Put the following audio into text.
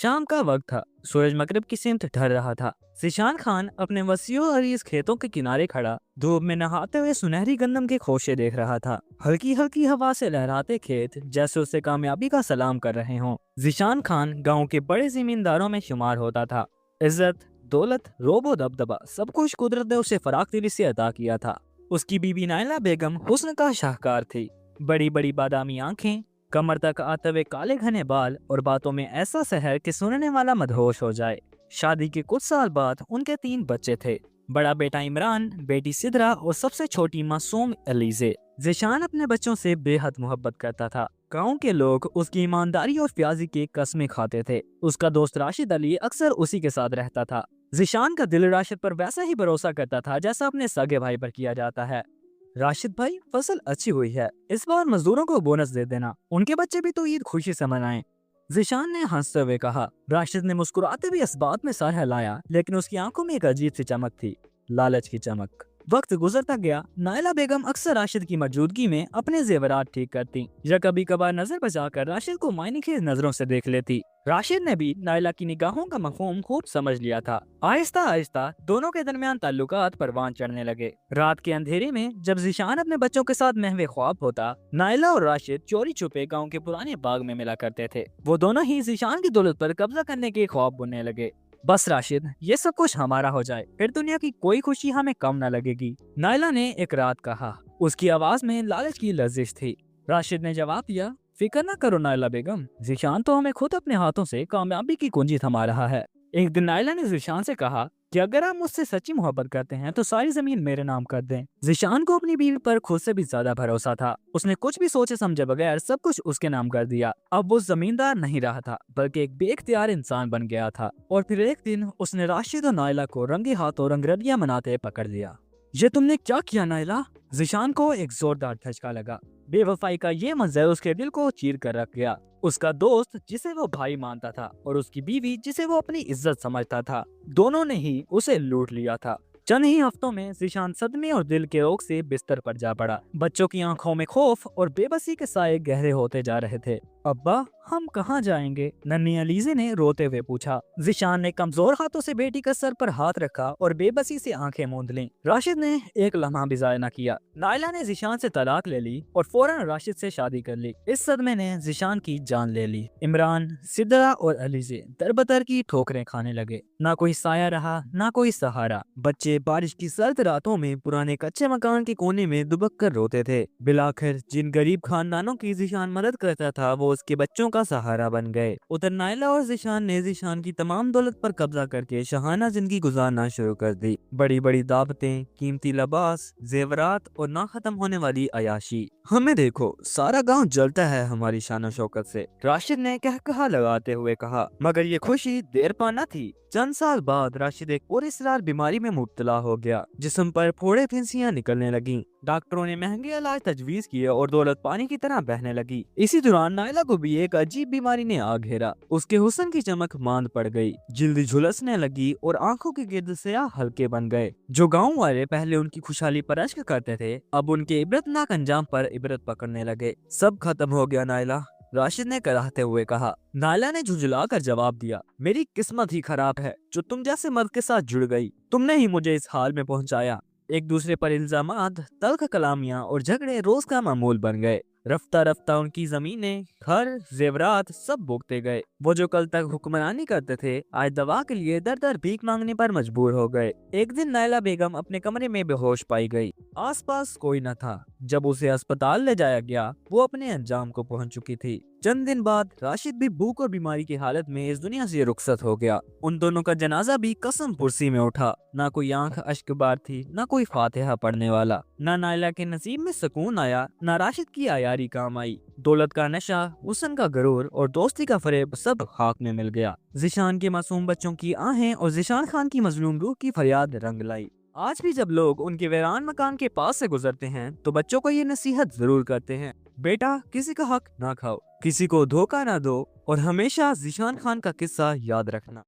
شام کا وقت تھا، سورج مغرب کی سمت ڈھل رہا تھا۔ ذیشان خان اپنے وسیع و عریض کھیتوں کے کنارے کھڑا دھوپ میں نہاتے ہوئے سنہری گندم کے خوشے دیکھ رہا تھا۔ ہلکی ہلکی ہوا سے لہراتے کھیت جیسے اسے کامیابی کا سلام کر رہے ہوں۔ ذیشان خان گاؤں کے بڑے زمینداروں میں شمار ہوتا تھا۔ عزت، دولت، روب و دبدبہ سب کچھ قدرت نے اسے فراخ دلی سے عطا کیا تھا۔ اس کی بیوی نائلہ بیگم حسن کا شاہکار تھی۔ بڑی بڑی بادامی آنکھیں، کمر تک آتے ہوئے کالے گھنے بال اور باتوں میں ایسا سحر کہ سننے والا مدہوش ہو جائے۔ شادی کے کچھ سال بعد ان کے 3 بچے تھے، بڑا بیٹا عمران، بیٹی سدرا اور سب سے چھوٹی معصوم علیزے۔ ذیشان اپنے بچوں سے بے حد محبت کرتا تھا۔ گاؤں کے لوگ اس کی ایمانداری اور فیاضی کی قسمیں کھاتے تھے۔ اس کا دوست راشد علی اکثر اسی کے ساتھ رہتا تھا۔ ذیشان کا دل راشد پر ویسا ہی بھروسہ کرتا تھا جیسا اپنے سگے بھائی پر کیا جاتا ہے۔ راشد بھائی، فصل اچھی ہوئی ہے، اس بار مزدوروں کو بونس دے دینا، ان کے بچے بھی تو عید خوشی سے منائیں۔ ذیشان نے ہنستے ہوئے کہا۔ راشد نے مسکراتے ہوئے اس بات میں سر ہلایا، لیکن اس کی آنکھوں میں ایک عجیب سی چمک تھی، لالچ کی چمک۔ وقت گزرتا گیا، نائلہ بیگم اکثر راشد کی موجودگی میں اپنے زیورات ٹھیک کرتی یا کبھی کبھار نظر بچا کر راشد کو معنی خیز نظروں سے دیکھ لیتی۔ راشد نے بھی نائلہ کی نگاہوں کا مفہوم خوب سمجھ لیا تھا۔ آہستہ آہستہ دونوں کے درمیان تعلقات پروان چڑھنے لگے۔ رات کے اندھیرے میں جب ذیشان اپنے بچوں کے ساتھ محو خواب ہوتا، نائلہ اور راشد چوری چھپے گاؤں کے پرانے باغ میں ملا کرتے تھے۔ وہ دونوں ہی ذیشان کی دولت پر قبضہ کرنے کے خواب بننے لگے۔ بس راشد، یہ سب کچھ ہمارا ہو جائے، پھر دنیا کی کوئی خوشی ہمیں کم نہ لگے گی، نائلہ نے ایک رات کہا۔ اس کی آواز میں لالچ کی لرزش تھی۔ راشد نے جواب دیا، فکر نہ کرو نائلہ بیگم، ذیشان تو ہمیں خود اپنے ہاتھوں سے کامیابی کی کنجی تھما رہا ہے۔ ایک دن نائلہ نے ذیشان سے کہا کہ اگر آپ مجھ سے سچی محبت کرتے ہیں تو ساری زمین میرے نام کر دیں۔ ذیشان کو اپنی بیوی پر خود سے بھی زیادہ بھروسہ تھا۔ اس نے کچھ بھی سوچے سمجھے بغیر سب کچھ اس کے نام کر دیا۔ اب وہ زمیندار نہیں رہا تھا بلکہ ایک بے اختیار انسان بن گیا تھا۔ اور پھر ایک دن اس نے راشد اور نائلہ کو رنگے ہاتھوں رنگرلیاں مناتے پکڑ لیا۔ یہ تم نے کیا کیا نائلہ؟ ذیشان کو ایک زوردار دھچکا لگا۔ بے وفائی کا یہ منظر اس کے دل کو چیر کر رکھ گیا۔ اس کا دوست جسے وہ بھائی مانتا تھا اور اس کی بیوی جسے وہ اپنی عزت سمجھتا تھا، دونوں نے ہی اسے لوٹ لیا تھا۔ چند ہی ہفتوں میں ذیشان صدمے اور دل کے روگ سے بستر پر جا پڑا۔ بچوں کی آنکھوں میں خوف اور بے بسی کے سائے گہرے ہوتے جا رہے تھے۔ ابا، ہم کہاں جائیں گے؟ ننھی علیزے نے روتے ہوئے پوچھا۔ ذیشان نے کمزور ہاتھوں سے بیٹی کا سر پر ہاتھ رکھا اور بے بسی سے آنکھیں موند لیں۔ راشد نے ایک لمحہ بھی ضائع نہ کیا۔ نائلہ نے ذیشان سے طلاق لے لی اور فوراً راشد سے شادی کر لی۔ اس صدمے نے ذیشان کی جان لے لی۔ عمران، سدرا اور علیزے دربدر کی ٹھوکریں کھانے لگے۔ نہ کوئی سایہ رہا، نہ کوئی سہارا۔ بچے بارش کی سرد راتوں میں پرانے کچے مکان کے کونے میں دبک کر روتے تھے۔ بلاخر جن غریب خاندانوں کی ذیشان مدد کرتا تھا وہ اس کے بچوں کا سہارا بن گئے۔ ادھر نائلہ اور ذیشان نے ذیشان کی تمام دولت پر قبضہ کر کے شاہانہ زندگی گزارنا شروع کر دی۔ بڑی بڑی دعوتیں، قیمتی لباس، زیورات اور نہ ختم ہونے والی عیاشی۔ ہمیں دیکھو، سارا گاؤں جلتا ہے ہماری شان و شوکت سے، راشد نے کہا لگاتے ہوئے کہا۔ مگر یہ خوشی دیر پا نہ تھی۔ چند سال بعد راشد ایک پراسرار بیماری میں مبتلا ہو گیا۔ جسم پر پھوڑے پھنسیاں نکلنے لگیں۔ ڈاکٹروں نے مہنگے علاج تجویز کیے اور دولت پانی کی طرح بہنے لگی۔ اسی دوران نائلہ کو بھی ایک عجیب بیماری نے آ گھیرا۔ اس کے حسن کی چمک ماند پڑ گئی، جلد جھلسنے لگی اور آنکھوں کے گرد سیاہ حلقے بن گئے۔ جو گاؤں والے پہلے ان کی خوشحالی پر اشک کرتے تھے، اب ان کے عبرتناک انجام پر عبرت پکڑنے لگے۔ سب ختم ہو گیا نائلہ، راشد نے کراہتے ہوئے کہا۔ نائلہ نے جھنجھلا کر جواب دیا، میری قسمت ہی خراب ہے جو تم جیسے مرد کے ساتھ جڑ گئی۔ تم نے ہی مجھے اس حال میں پہنچایا۔ ایک دوسرے پر الزامات، تلخ کلامیاں اور جھگڑے روز کا معمول بن گئے۔ رفتہ رفتہ ان کی زمینیں، گھر، زیورات سب بکتے گئے۔ وہ جو کل تک حکمرانی کرتے تھے آج دوا کے لیے در در بھیک مانگنے پر مجبور ہو گئے۔ ایک دن نائلہ بیگم اپنے کمرے میں بے ہوش پائی گئی۔ آس پاس کوئی نہ تھا۔ جب اسے اسپتال لے جایا گیا وہ اپنے انجام کو پہنچ چکی تھی۔ چند دن بعد راشد بھی بھوک اور بیماری کی حالت میں اس دنیا سے رخصت ہو گیا۔ ان دونوں کا جنازہ بھی قسم پرسی میں اٹھا۔ نہ کوئی آنکھ اشک بار تھی، نہ کوئی فاتحہ پڑھنے والا۔ نہ نائلہ کے نصیب میں سکون آیا، نہ راشد کی عیاری کام آئی۔ دولت کا نشہ، حسن کا غرور اور دوستی کا فریب سب خاک میں مل گیا۔ ذیشان کے معصوم بچوں کی آہیں اور ذیشان خان کی مظلوم روح کی فریاد رنگ لائی۔ آج بھی جب لوگ ان کے ویران مکان کے پاس سے گزرتے ہیں تو بچوں کو یہ نصیحت ضرور کرتے ہیں، بیٹا کسی کا حق نہ کھاؤ، کسی کو دھوکہ نہ دو اور ہمیشہ ذیشان خان کا قصہ یاد رکھنا۔